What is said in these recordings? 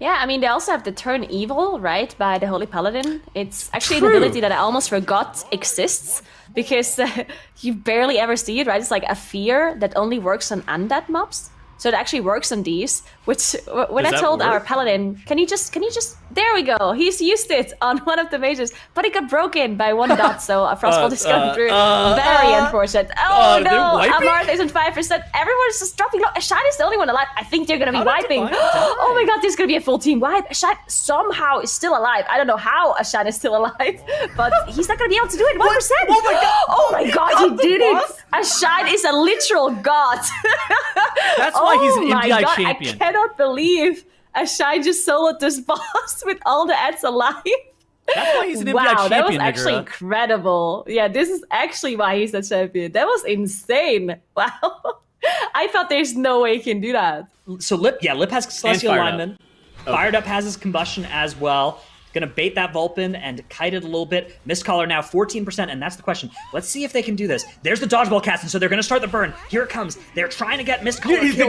Yeah, I mean, they also have the turn evil, right, by the Holy Paladin. It's actually an ability that I almost forgot exists because you barely ever see it, right? It's like a fear that only works on undead mobs. So it actually works on these, which when I told our paladin, can you just, there we go. He's used it on one of the mages, but it got broken by 1 dot, so a frostbolt is going through. Very unfortunate. Oh no, Amarth isn't 5%. Everyone's just dropping low. Ashad is the only one alive. I think they're going to be wiping. Oh my god, there's going to be a full team wipe. Ashad somehow is still alive. I don't know how Ashad is still alive, but he's not going to be able to do it. 1%. Oh my god. Oh my god, he did it. Ashad is a literal god. That's why he's an MDI champion. I cannot believe Ashai just soloed this boss with all the ads alive. That's why he's an MDI champion, that was actually incredible. Yeah, this is actually why he's a champion. That was insane. Wow. I thought there's no way he can do that. So Lip has Celestial Alignment. Fired Up has his Combustion as well. Gonna bait that Vulpin and kite it a little bit. Mistcaller now 14%, and that's the question. Let's see if they can do this. There's the dodgeball cast, and so they're gonna start the burn. Here it comes. They're trying to get Mistcaller killed. They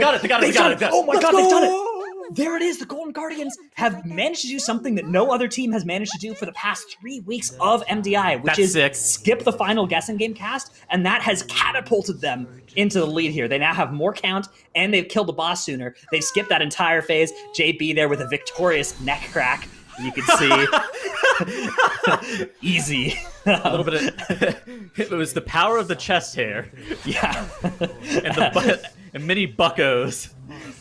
got it. Oh my god, they've done it. There it is. The Golden Guardians have managed to do something that no other team has managed to do for the past 3 weeks of MDI, which is skip the final guessing game cast, and that has catapulted them into the lead here. They now have more count, and they've killed the boss sooner. They've skipped that entire phase. JB there with a victorious neck crack. You can see easy. A little bit of it was the power of the chest hair. Yeah. and many buckos.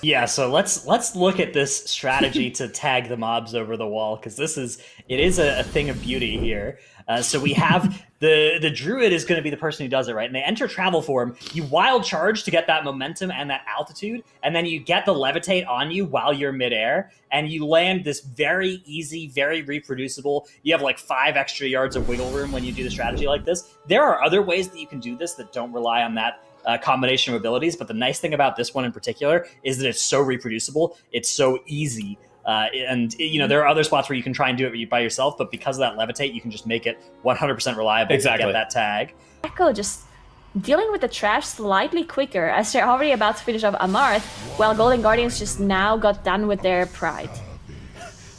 Yeah, so let's look at this strategy to tag the mobs over the wall, because it is a thing of beauty here. So we have the druid is going to be the person who does it, right? And they enter travel form. You wild charge to get that momentum and that altitude, and then you get the levitate on you while you're midair, and you land this very easy, very reproducible. You have like 5 extra yards of wiggle room when you do the strategy like this. There are other ways that you can do this that don't rely on that combination of abilities, but the nice thing about this one in particular is that it's so reproducible. It's so easy. And there are other spots where you can try and do it by yourself, but because of that levitate, you can just make it 100% reliable to get that tag. Echo just dealing with the trash slightly quicker as they're already about to finish off Amarth, while Golden Guardians just now got done with their pride.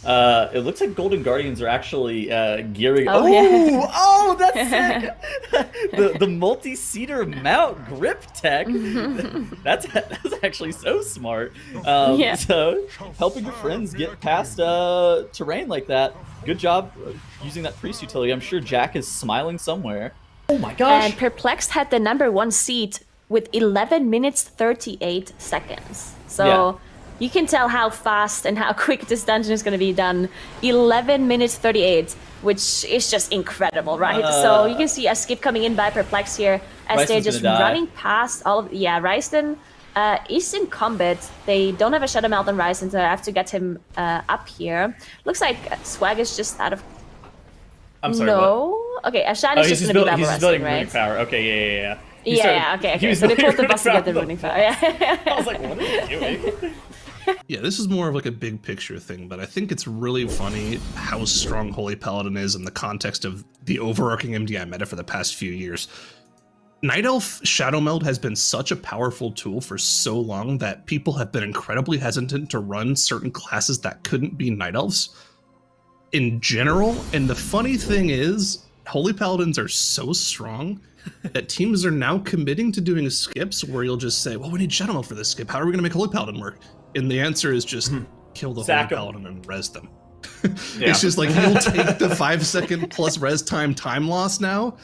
It looks like Golden Guardians are actually gearing. Oh, that's sick! the multi-seater mount grip tech. That's actually so smart. So helping your friends get past terrain like that. Good job using that priest utility. I'm sure Jack is smiling somewhere. Oh my gosh! And Perplexed had the #1 seat with 11 minutes 38 seconds. So. Yeah. You can tell how fast and how quick this dungeon is going to be done. 11 minutes 38, which is just incredible, right? So you can see a skip coming in by Perplex here as they're just running past all of... Yeah, Ryzen is in combat. They don't have a Shadow Melt on Ryzen, so I have to get him up here. Looks like Swag is just out of... I'm sorry, No? What? Okay, Ashan is just going to be Battle Wrestling, right? Runic Power. Okay, yeah. Okay. So they pulled the bus to get the Runic Power. I was like, what are you doing? Yeah, this is more of like a big picture thing, but I think it's really funny how strong Holy Paladin is in the context of the overarching MDI meta for the past few years. Night Elf Shadow Meld has been such a powerful tool for so long that people have been incredibly hesitant to run certain classes that couldn't be Night Elves in general. And the funny thing is, Holy Paladins are so strong that teams are now committing to doing skips where you'll just say, well, we need Shadow Meld for this skip. How are we going to make Holy Paladin work? And the answer is just kill the Holy Paladin and res them. It's just like, you'll take the 5-second plus res time loss now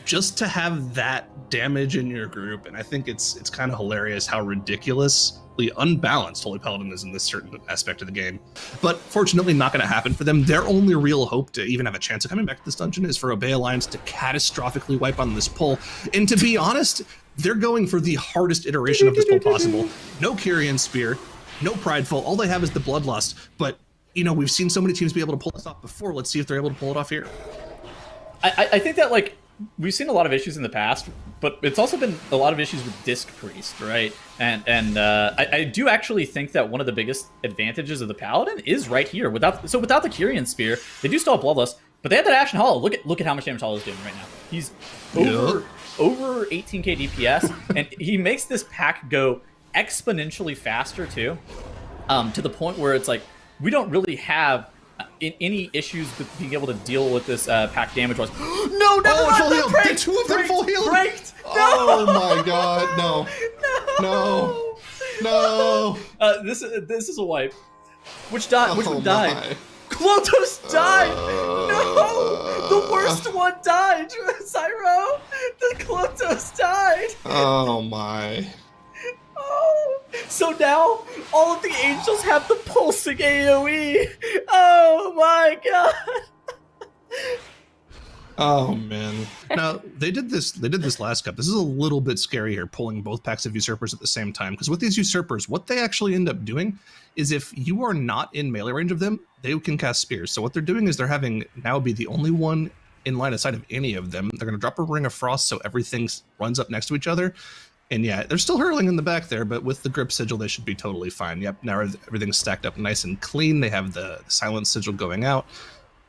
just to have that damage in your group. And I think it's kind of hilarious how ridiculously unbalanced Holy Paladin is in this certain aspect of the game. But fortunately not going to happen for them. Their only real hope to even have a chance of coming back to this dungeon is for Obey Alliance to catastrophically wipe on this pull. And to be honest, they're going for the hardest iteration of this pull possible. No Kyrian Spear, no Prideful. All they have is the Bloodlust. But, we've seen so many teams be able to pull this off before. Let's see if they're able to pull it off here. I think that, we've seen a lot of issues in the past, but it's also been a lot of issues with Disc Priest, right? And I do actually think that one of the biggest advantages of the Paladin is right here. Without the Kyrian Spear, they do still have Bloodlust, but they have that Ashen Hollow. Look at how much damage Hollow is doing right now. He's over 18k DPS, and he makes this pack go exponentially faster too, to the point where it's like we don't really have any issues with being able to deal with this pack damage wise. No, never Oh, mind, full that heal. breaked, The two of them breaked, full heal. breaked. Oh my god, no. No. This is a wipe. Which died? Which Oh one died? my. Klotos died! No! The worst one died! Zyro! The Klotos died! Oh my. Oh! So now, all of the angels have the pulsing AoE! Oh my god! Oh man. Now they did this last cup. This is a little bit scary here, pulling both packs of usurpers at the same time. Because with these usurpers, what they actually end up doing is if you are not in melee range of them, they can cast spears. So what they're doing is they're having now be the only one in line of sight of any of them. They're going to drop a ring of frost so everything runs up next to each other. And yeah, they're still hurling in the back there, but with the grip sigil, they should be totally fine. Yep, now everything's stacked up nice and clean. They have the silence sigil going out.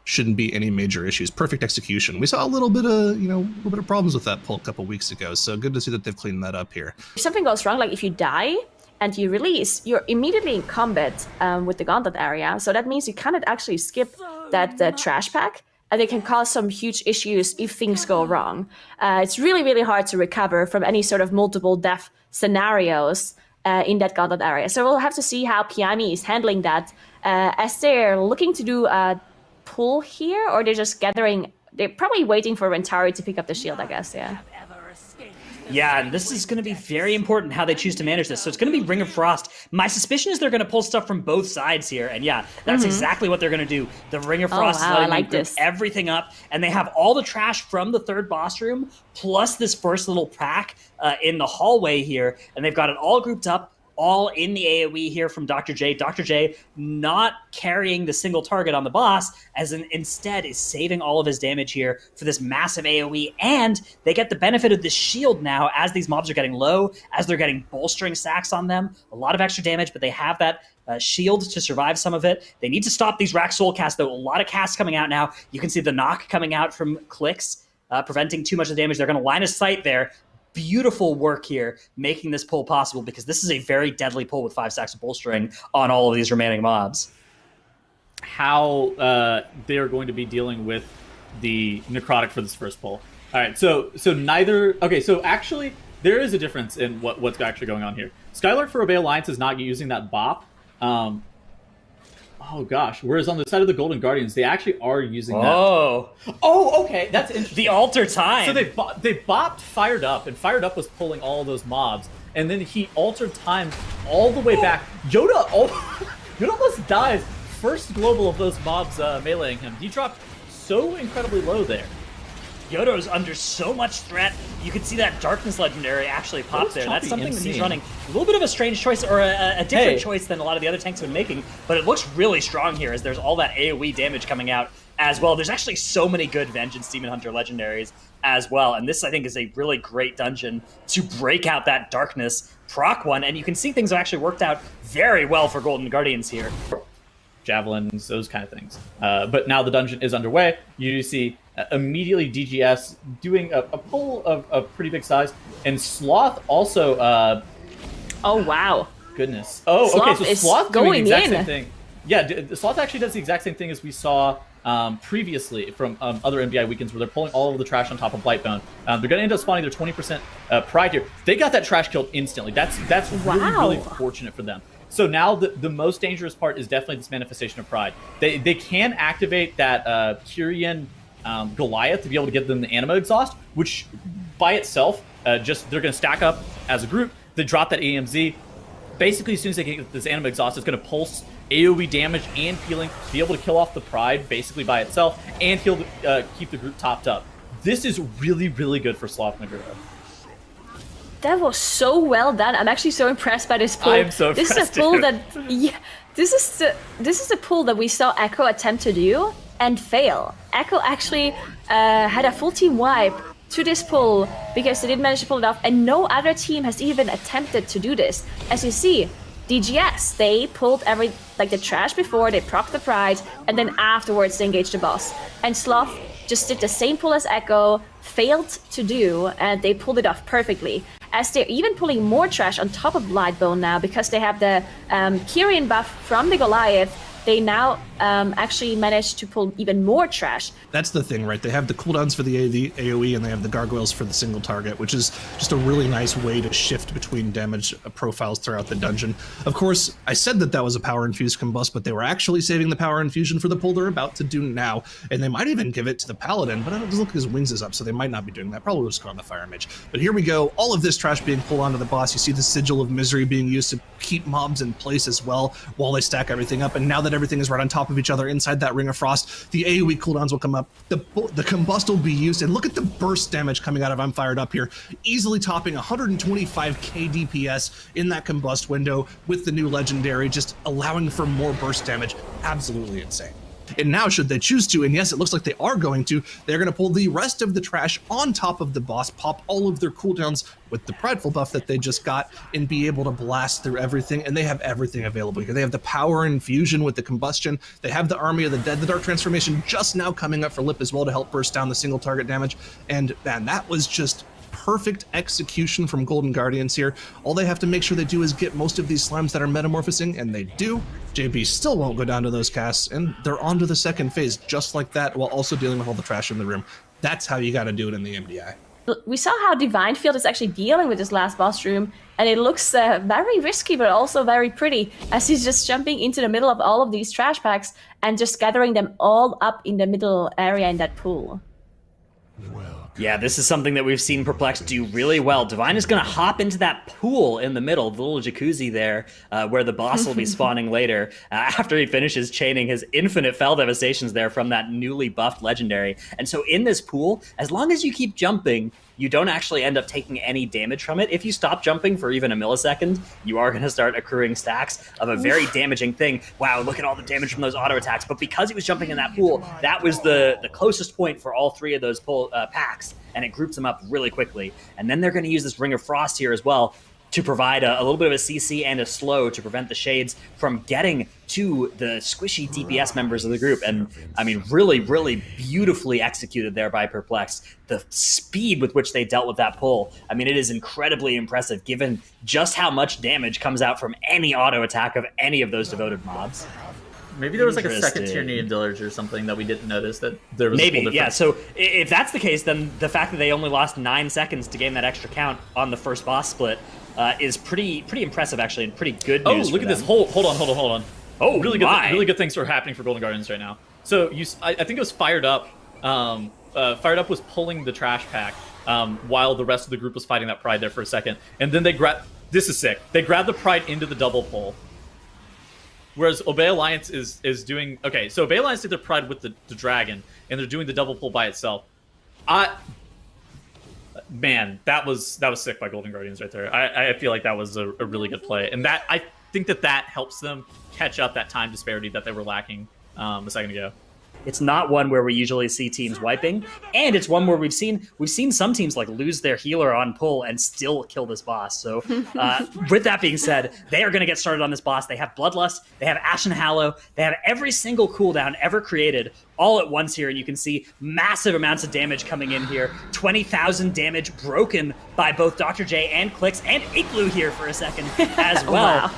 Shouldn't be any major issues. Perfect execution. We saw a little bit of problems with that pull a couple weeks ago. So good to see that they've cleaned that up here. If something goes wrong, like if you die and you release, you're immediately in combat with the gauntlet area. So that means you cannot actually skip that trash pack, and it can cause some huge issues if things go wrong. It's really, really hard to recover from any sort of multiple death scenarios in that gauntlet area. So we'll have to see how Piani is handling that as they're looking to do a pull here, or they're just gathering. They're probably waiting for Rentari to pick up the shield, I guess. Yeah, and this is going to be very important how they choose to manage this. So it's going to be Ring of Frost. My suspicion is they're going to pull stuff from both sides here. And yeah, that's exactly what they're going to do. The Ring of Frost is letting them group everything up. And they have all the trash from the third boss room, plus this first little pack in the hallway here. And they've got it all grouped up, all in the AoE here from Dr. J. Dr. J not carrying the single target on the boss, as instead is saving all of his damage here for this massive AoE, and they get the benefit of this shield now as these mobs are getting low, as they're getting bolstering sacks on them. A lot of extra damage, but they have that shield to survive some of it. They need to stop these Rack Soul casts, though. A lot of casts coming out now. You can see the knock coming out from clicks, preventing too much of the damage. They're going to line of sight there. Beautiful work here, making this pull possible, because this is a very deadly pull with 5 stacks of bolstering on all of these remaining mobs. How they are going to be dealing with the necrotic for this first pull. All right, so neither. Okay, so actually there is a difference in what's actually going on here. Skylark for Obey Alliance is not using that bop. Oh gosh, whereas on the side of the Golden Guardians, they actually are using that. Oh, okay, that's interesting. The alter time. So they bopped Fired Up, and Fired Up was pulling all of those mobs, and then he altered time all the way back. Yoda almost dies. First global of those mobs meleeing him. He dropped so incredibly low there. Yodo's under so much threat. You can see that Darkness Legendary actually pop there. That's something that he's running. A little bit of a strange choice, or a different choice than a lot of the other tanks have been making, but it looks really strong here as there's all that AoE damage coming out as well. There's actually so many good Vengeance Demon Hunter Legendaries as well, and this, I think, is a really great dungeon to break out that Darkness proc one, and you can see things have actually worked out very well for Golden Guardians here. Javelins, those kind of things. But now the dungeon is underway. You see immediately DGS doing a pull of pretty big size, and Sloth also. Oh wow! Goodness. Oh, Sloth okay. So Sloth doing the exact in. same thing. Yeah, Sloth actually does the exact same thing as we saw previously from other MDI weekends, where they're pulling all of the trash on top of Blightbone. They're going to end up spawning their 20% pride here. They got that trash killed instantly. That's really fortunate for them. So now the most dangerous part is definitely this manifestation of pride. They can activate that Kyrian Goliath to be able to get them the Anima Exhaust, which by itself, they're going to stack up as a group. They drop that AMZ. Basically, as soon as they get this Anima Exhaust, it's going to pulse AoE damage and healing, be able to kill off the pride basically by itself, and keep the group topped up. This is really, really good for Sloth Nagura. That was so well done. I'm actually so impressed by this pull. I am so impressed. This is a pull this is a pull that we saw Echo attempt to do and fail. Echo actually had a full team wipe to this pull because they didn't manage to pull it off, and no other team has even attempted to do this. As you see, DGS, they pulled the trash before, they procced the pride, and then afterwards they engaged the boss. And Sloth just did the same pull as Echo, failed to do, and they pulled it off perfectly. As they're even pulling more trash on top of Blightbone now, because they have the Kyrian buff from the Goliath, they now actually managed to pull even more trash. That's the thing, right? They have the cooldowns for the AoE and they have the gargoyles for the single target, which is just a really nice way to shift between damage profiles throughout the dungeon. Of course, I said that was a power infused combust, but they were actually saving the power infusion for the pull they're about to do now, and they might even give it to the paladin, but it doesn't look like his wings is up, so they might not be doing that. Probably just go on the fire mage. But here we go, all of this trash being pulled onto the boss. You see the sigil of misery being used to keep mobs in place as well while they stack everything up, and now that everything is right on top of each other inside that ring of frost, the AoE cooldowns will come up, the combust will be used, and look at the burst damage coming out of I'm Fired Up here, easily topping 125k DPS in that combust window with the new legendary, just allowing for more burst damage. Absolutely insane. And now, should they choose to, and yes, it looks like they are going to, they're going to pull the rest of the trash on top of the boss, pop all of their cooldowns with the prideful buff that they just got, and be able to blast through everything. And they have everything available here. They have the power infusion with the combustion. They have the Army of the Dead, the Dark Transformation just now coming up for Lip as well to help burst down the single target damage. And man, that was just perfect execution from Golden Guardians here. All they have to make sure they do is get most of these slimes that are metamorphosing, and they do. JB still won't go down to those casts, and they're on to the second phase just like that, while also dealing with all the trash in the room. That's how you got to do it in the MDI. We saw how Divine Field is actually dealing with this last boss room, and it looks very risky, but also very pretty, as he's just jumping into the middle of all of these trash packs and just gathering them all up in the middle area in that pool. Yeah, this is something that we've seen Perplex do really well. Divine is going to hop into that pool in the middle, the little jacuzzi there, where the boss will be spawning later, after he finishes chaining his infinite Fell Devastations there from that newly buffed legendary. And so in this pool, as long as you keep jumping, you don't actually end up taking any damage from it. If you stop jumping for even a millisecond, you are going to start accruing stacks of a very damaging thing. Wow, look at all the damage from those auto attacks. But because he was jumping in that pool, that was the closest point for all three of those packs, and it groups them up really quickly. And then they're going to use this Ring of Frost here as well to provide a little bit of a CC and a slow to prevent the Shades from getting to the squishy DPS members of the group. And I mean, really, really beautifully executed there by Perplex. The speed with which they dealt with that pull, I mean, it is incredibly impressive given just how much damage comes out from any auto attack of any of those devoted mobs. Maybe there was like a second tier needed Dillage or something that we didn't notice that there was. Maybe, yeah. So if that's the case, then the fact that they only lost 9 seconds to gain that extra count on the first boss split is pretty impressive, actually, and pretty good news. Oh, look at this! Hold on. Oh, really good things are happening for Golden Guardians right now. So I think it was Fired Up. Fired Up was pulling the trash pack while the rest of the group was fighting that Pride there for a second, and then they grabbed. This is sick. They grabbed the Pride into the double pull. Whereas Obey Alliance is doing... Okay, so Obey Alliance did their Pride with the dragon, and they're doing the double pull by itself. Man, that was sick by Golden Guardians right there. I feel like that was a really good play. And that I think that helps them catch up that time disparity that they were lacking a second ago. It's not one where we usually see teams wiping, and it's one where we've seen some teams like lose their healer on pull and still kill this boss. So with that being said, they are going to get started on this boss. They have Bloodlust, they have Ashen Hallow, they have every single cooldown ever created all at once here, and you can see massive amounts of damage coming in here. 20,000 damage broken by both Dr. J and Clicks and Igloo here for a second as well. Wow.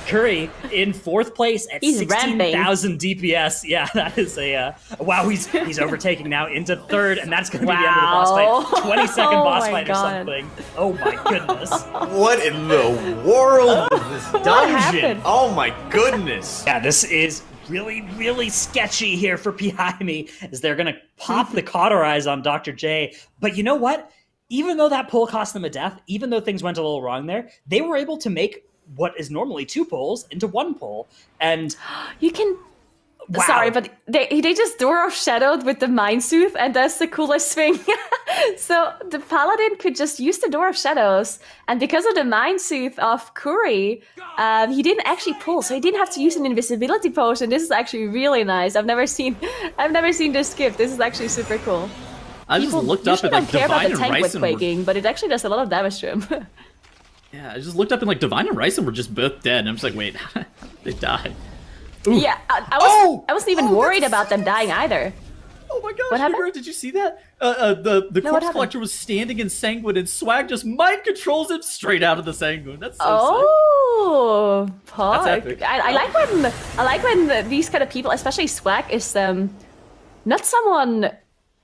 Curry in 4th place at 16,000 DPS. Yeah, that is a wow. He's overtaking now into 3rd, and that's going to be the end of the boss fight. 20-second boss fight or something. Oh my goodness! What in the world is this dungeon? Happened? Oh my goodness! Yeah, this is really, really sketchy here for Pihaimi, as they're going to pop the Cauterize on Dr. J. But you know what? Even though that pull cost them a death, even though things went a little wrong there, they were able to make what is normally 2 pulls into 1 pull. And you can... Wow. Sorry, but they just Door of Shadowed with the Mind Soothe, and that's the coolest thing. So the Paladin could just use the Door of Shadows, and because of the Mind Soothe of Curry, he didn't actually pull, so he didn't have to use an invisibility potion. This is actually really nice. I've never seen this skip. This is actually super cool. I just looked up at like Divine and Rice Ryzen quaking, but it actually does a lot of damage to him. Yeah, I just looked up and like Divine and Ryzen were just both dead, and I'm just like, wait, they died. Ooh. Yeah, I wasn't even worried about them dying either. Oh my gosh, What happened? Figura, did you see that? The what corpse happened? collector was standing in Sanguine, and Swag just mind controls him straight out of the Sanguine. That's so sick. Oh, That's Puck. epic. I like when these kind of people, especially Swag, is not someone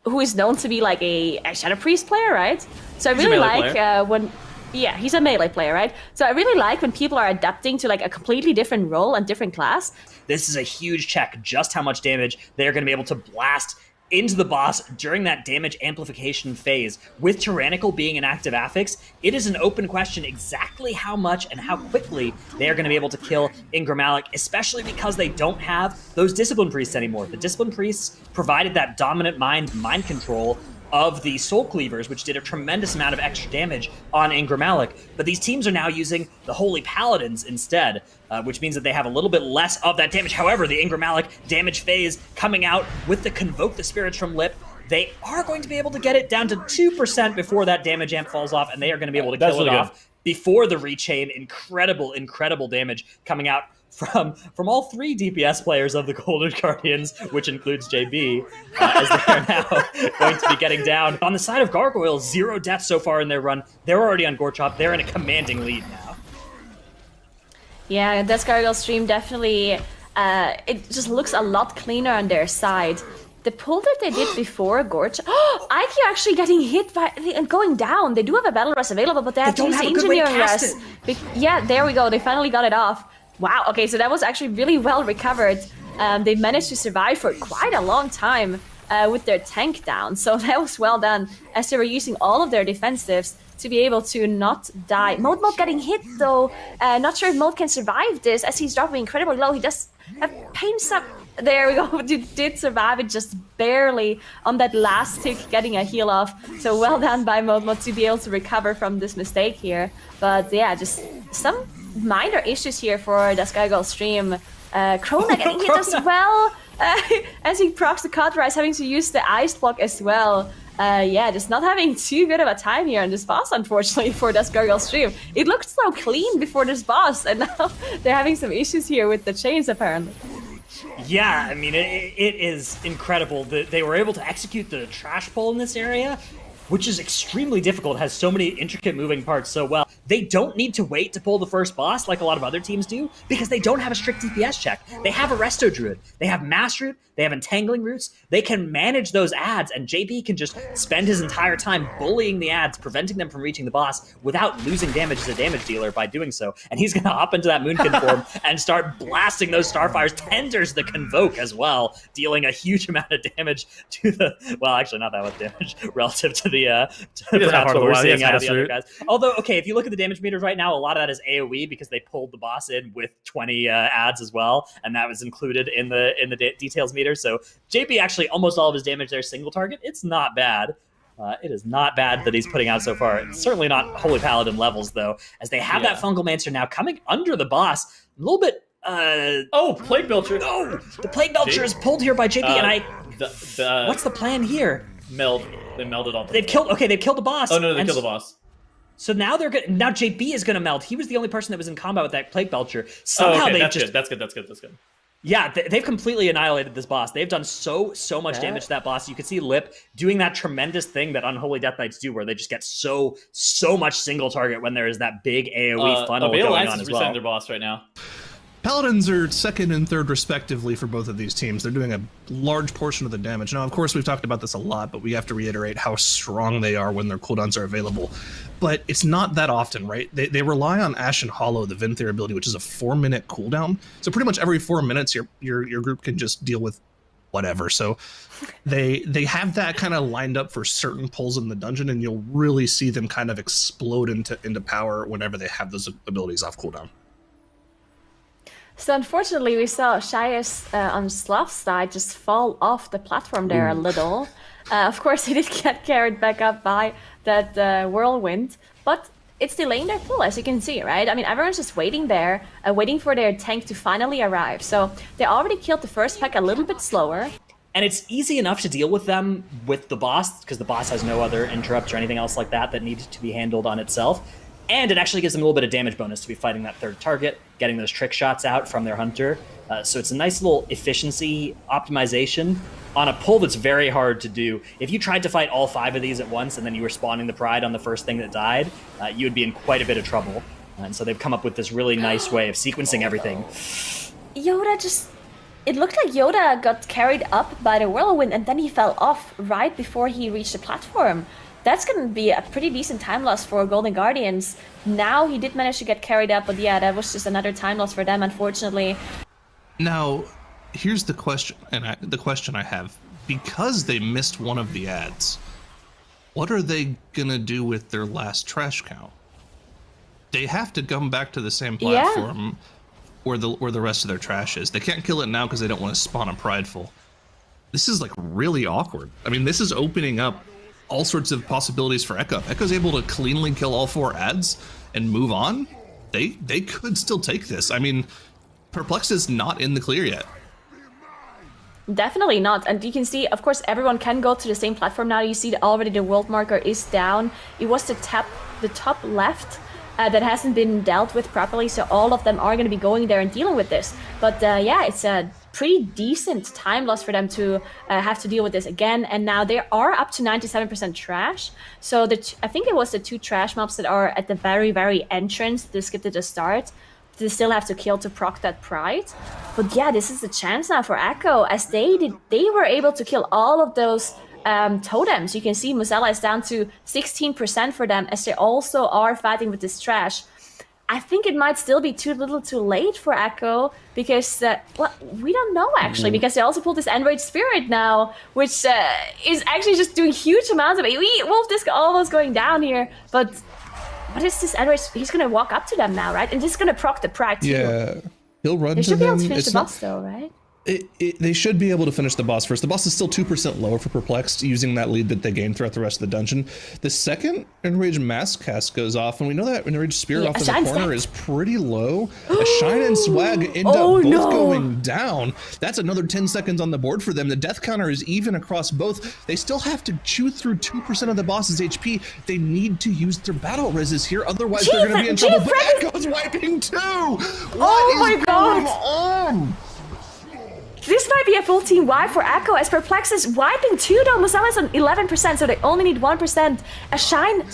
who is known to be like a Shadow Priest player, right? So I He's a really melee like player. when. Yeah, he's a melee player, right? So I really like when people are adapting to like a completely different role and different class. This is a huge check just how much damage they're going to be able to blast into the boss during that damage amplification phase. With Tyrannical being an active affix, it is an open question exactly how much and how quickly they are going to be able to kill Ingramalik, especially because they don't have those Discipline Priests anymore. The Discipline Priests provided that dominant mind control of the Soul Cleavers, which did a tremendous amount of extra damage on Ingramalik. But these teams are now using the Holy Paladins instead, which means that they have a little bit less of that damage. However, the Ingramalik damage phase coming out with the Convoke the Spirits from Lip, they are going to be able to get it down to 2% before that damage amp falls off, and they are going to be able to That's kill it really off before the rechain. Incredible damage coming out from all three DPS players of the Golden Guardians, which includes JB, as they are now going to be getting down. On the side of Gargoyles, 0 deaths so far in their run. They're already on Gorchop. They're in a commanding lead now. Yeah, Death Gargoyle stream definitely, it just looks a lot cleaner on their side. The pull that they did before Gorge, IQ actually getting hit by and going down. They do have a battle rest available, but they have to use the engineering rest. Yeah, there we go. They finally got it off. Wow. Okay, so that was actually really well recovered. They managed to survive for quite a long time with their tank down. So that was well done, as they were using all of their defensives to be able to not die. Mode getting hit though. Not sure if Mode can survive this, as he's dropping incredibly low. He does have pain sub. There we go. Did survive it just barely on that last tick, getting a heal off. So well done by Mode to be able to recover from this mistake here. But yeah, just some minor issues here for the Skygirl stream. Krona getting hit as well, as he procs the Cauterize, having to use the Ice Block as well. Yeah, just not having too good of a time here on this boss, unfortunately, for the Skygirl stream. It looked so clean before this boss, and now they're having some issues here with the chains, apparently. Yeah, I mean, it is incredible that they were able to execute the trash pull in this area, which is extremely difficult, has so many intricate moving parts so well. They don't need to wait to pull the first boss like a lot of other teams do, because they don't have a strict DPS check. They have a Resto Druid, they have Mass Root, they have Entangling Roots, they can manage those adds, and JB can just spend his entire time bullying the adds, preventing them from reaching the boss without losing damage as a damage dealer by doing so. And he's gonna hop into that Moonkin form and start blasting those Starfires, tenders the Convoke as well, dealing a huge amount of damage to the, well, actually not that much damage relative to the perhaps what we're seeing out of the other guys. Although, okay, if you look at the damage meters right now, a lot of that is AoE because they pulled the boss in with 20 adds as well, and that was included in the details meter. So JP actually almost all of his damage there single target. It's not bad. It is not bad that he's putting out so far. It's certainly not Holy Paladin levels though, as they have that Fungal Mancer now coming under the boss. A little bit. Plague Belcher. No, the Plague Belcher is pulled here by JP, and what's the plan here? Meld. They melded all. They've killed the boss. Oh no, they killed the boss. So now now JB is gonna meld. He was the only person that was in combat with that Plague Belcher. Somehow that's good. That's good. Yeah, they've completely annihilated this boss. They've done so much damage to that boss. You can see Lip doing that tremendous thing that Unholy Death Knights do, where they just get so much single target when there is that big AoE funnel going on as well. Their boss right now. Paladins are second and third respectively for both of these teams. They're doing a large portion of the damage. Now, of course, we've talked about this a lot, but we have to reiterate how strong they are when their cooldowns are available. But it's not that often, right? They rely on Ashen Hollow, the Vinther ability, which is a 4-minute cooldown. So pretty much every 4 minutes, your group can just deal with whatever. So they have that kind of lined up for certain pulls in the dungeon, and you'll really see them kind of explode into power whenever they have those abilities off cooldown. So unfortunately, we saw Shias on Slav's side just fall off the platform there a little. Of course, he did get carried back up by that whirlwind, but it's delaying their pull, as you can see, right? I mean, everyone's just waiting there, waiting for their tank to finally arrive. So they already killed the first pack a little bit slower. And it's easy enough to deal with them with the boss, because the boss has no other interrupts or anything else like that needs to be handled on itself. And it actually gives them a little bit of damage bonus to be fighting that third target, getting those trick shots out from their hunter. So it's a nice little efficiency optimization on a pull that's very hard to do. If you tried to fight all 5 of these at once and then you were spawning the Pride on the first thing that died, you would be in quite a bit of trouble. And so they've come up with this really nice way of sequencing everything. It looked like Yoda got carried up by the whirlwind and then he fell off right before he reached the platform. That's going to be a pretty decent time loss for Golden Guardians. Now he did manage to get carried up, but yeah, that was just another time loss for them, unfortunately. Now, here's the question, the question I have. Because they missed one of the ads, what are they gonna do with their last trash count? They have to come back to the same platform where the rest of their trash is. They can't kill it now because they don't want to spawn a Prideful. This is like really awkward. I mean, this is opening up all sorts of possibilities for Echo. If Echo's able to cleanly kill all 4 ads and move on, they could still take this. I mean, Perplexed is not in the clear yet. Definitely not. And you can see, of course, everyone can go to the same platform now. You see that already the world marker is down. It was the top left that hasn't been dealt with properly, so all of them are going to be going there and dealing with this. But yeah, it's a pretty decent time loss for them to have to deal with this again. And now they are up to 97% trash. So I think it was the 2 trash mobs that are at the very, very entrance. They skipped at the start. They still have to kill to proc that Pride. But yeah, this is the chance now for Echo, as they were able to kill all of those totems. You can see Muzella is down to 16% for them, as they also are fighting with this trash. I think it might still be too little too late for Echo, because, well, we don't know actually, because they also pulled this Enraged Spirit now, which is actually just doing huge amounts of AoE. Wolf Disc almost going down here, but what is this Enraged? He's gonna walk up to them now, right? And this is gonna proc the Pride too. Yeah, he'll run They to should be them. able to finish the boss though, right? They should be able to finish the boss first. The boss is still 2% lower for Perplexed, using that lead that they gained throughout the rest of the dungeon. The second Enraged Mask cast goes off, and we know that Enraged Spear off in the corner is pretty low. A Shine and Swag end up both going down. That's another 10 seconds on the board for them. The death counter is even across both. They still have to chew through 2% of the boss's HP. They need to use their battle reses here, otherwise they're going to be in trouble. But Echo's wiping too! What is going on? This might be a full team wipe for Echo, as Perplex is wiping too, though. Muzella's on 11%, so they only need 1%. A Shine,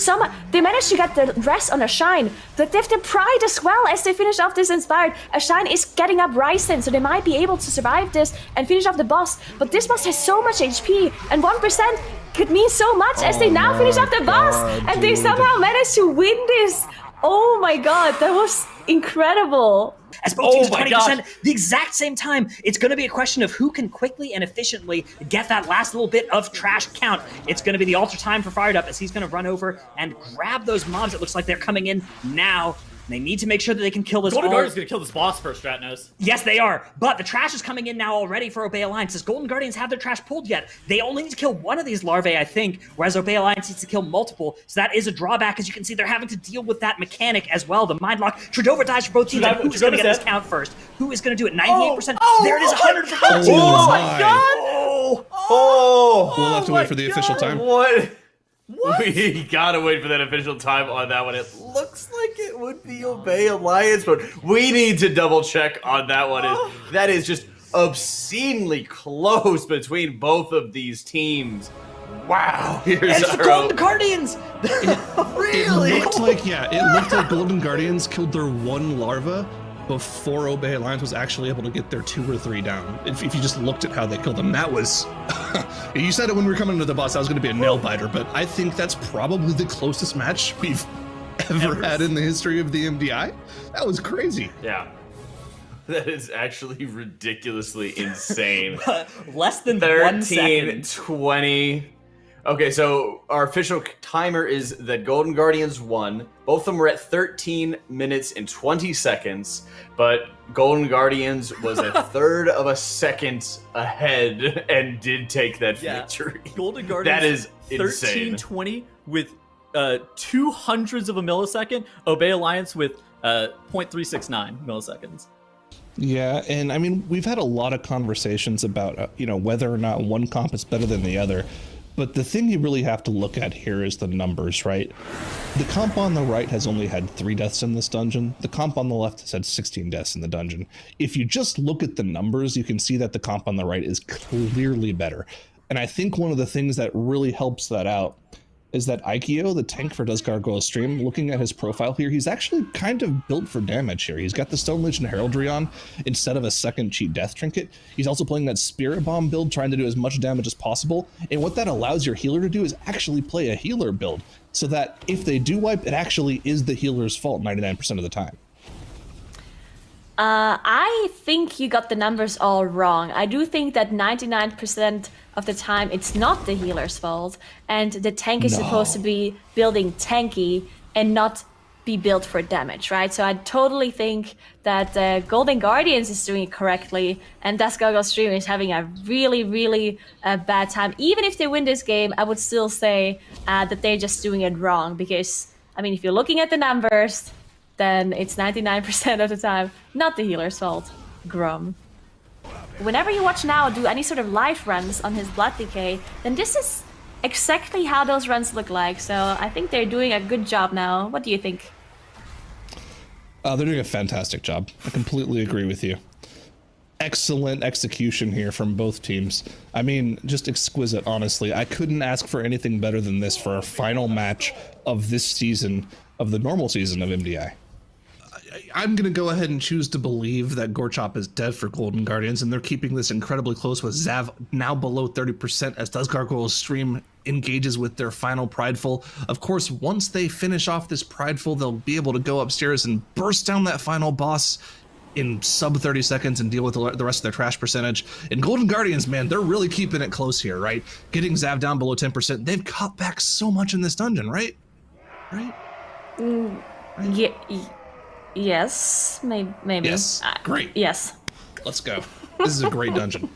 they managed to get the rest on a Shine. But they have the Pride as well, as they finish off this Inspired. A Shine is getting up Ryzen, so they might be able to survive this and finish off the boss. But this boss has so much HP, and 1% could mean so much, as they now finish off the boss, and they somehow managed to win this. Oh my god, that was incredible. As both teams are 20%, the exact same time, it's going to be a question of who can quickly and efficiently get that last little bit of trash count. It's going to be the Alter time for Fired Up, as he's going to run over and grab those mobs. It looks like they're coming in now. They need to make sure that they can kill this. Golden Guardian's gonna kill this boss first, Stratnos. Yes, they are. But the trash is coming in now already for Obey Alliance. Does Golden Guardians have their trash pulled yet? They only need to kill one of these larvae, I think, whereas Obey Alliance needs to kill multiple. So that is a drawback. As you can see, they're having to deal with that mechanic as well. The Mind Lock. Tradova dies for both teams. Who is going to get this count first? Who is going to do it? 98%. There it is, 100 for both teams. Oh my god! We'll have to wait for the official time. What? We gotta wait for that official time on that one. It looks like it would be Obey Alliance, but we need to double check on that one. That is just obscenely close between both of these teams. Wow. And it's the Golden Guardians! Really? It looked like Golden Guardians killed their one larva before Obey Alliance was actually able to get their 2 or 3 down. If you just looked at how they killed them, that was... You said it when we were coming into the boss, that was going to be a nail biter, but I think that's probably the closest match we've ever had in the history of the MDI. That was crazy. Yeah. That is actually ridiculously insane. Less than 13, 1 second. 20... Okay, so our official timer is that Golden Guardians won. Both of them were at 13 minutes and 20 seconds, but Golden Guardians was a third of a second ahead and did take that victory. Golden Guardians, that is insane. 13:20 with 0.02 of a millisecond. Obey Alliance with 0.369 milliseconds. Yeah, and I mean, we've had a lot of conversations about, whether or not one comp is better than the other. But the thing you really have to look at here is the numbers, right? The comp on the right has only had 3 deaths in this dungeon. The comp on the left has had 16 deaths in the dungeon. If you just look at the numbers, you can see that the comp on the right is clearly better. And I think one of the things that really helps that out is that Aikio, the tank for Does Gargoyle Stream, looking at his profile here, he's actually kind of built for damage here. He's got the Stone Legion Heraldry on instead of a second cheat death trinket. He's also playing that Spirit Bomb build, trying to do as much damage as possible. And what that allows your healer to do is actually play a healer build, so that if they do wipe, it actually is the healer's fault 99% of the time. I think you got the numbers all wrong. I do think that 99% of the time it's not the healer's fault, and the tank is supposed to be building tanky and not be built for damage, right? So I totally think that Golden Guardians is doing it correctly, and Dusk Gargoyle Stream is having a really, really bad time. Even if they win this game, I would still say that they're just doing it wrong, because, I mean, if you're looking at the numbers, then it's 99% of the time not the healer's fault. Grum. Whenever you watch Now do any sort of live runs on his Blood Decay, then this is exactly how those runs look like. So I think they're doing a good job now. What do you think? They're doing a fantastic job. I completely agree with you. Excellent execution here from both teams. I mean, just exquisite, honestly. I couldn't ask for anything better than this for our final match of this season, of the normal season of MDI. I'm going to go ahead and choose to believe that Gorchop is dead for Golden Guardians, and they're keeping this incredibly close with Zav now below 30% as Does Gargoyle Stream engages with their final Prideful. Of course, once they finish off this Prideful, they'll be able to go upstairs and burst down that final boss in sub 30 seconds and deal with the rest of their trash percentage. And Golden Guardians, man, they're really keeping it close here, right? Getting Zav down below 10%. They've cut back so much in this dungeon, right? Right? Yeah. Yes, maybe. Yes, great. Yes. Let's go. This is a great dungeon.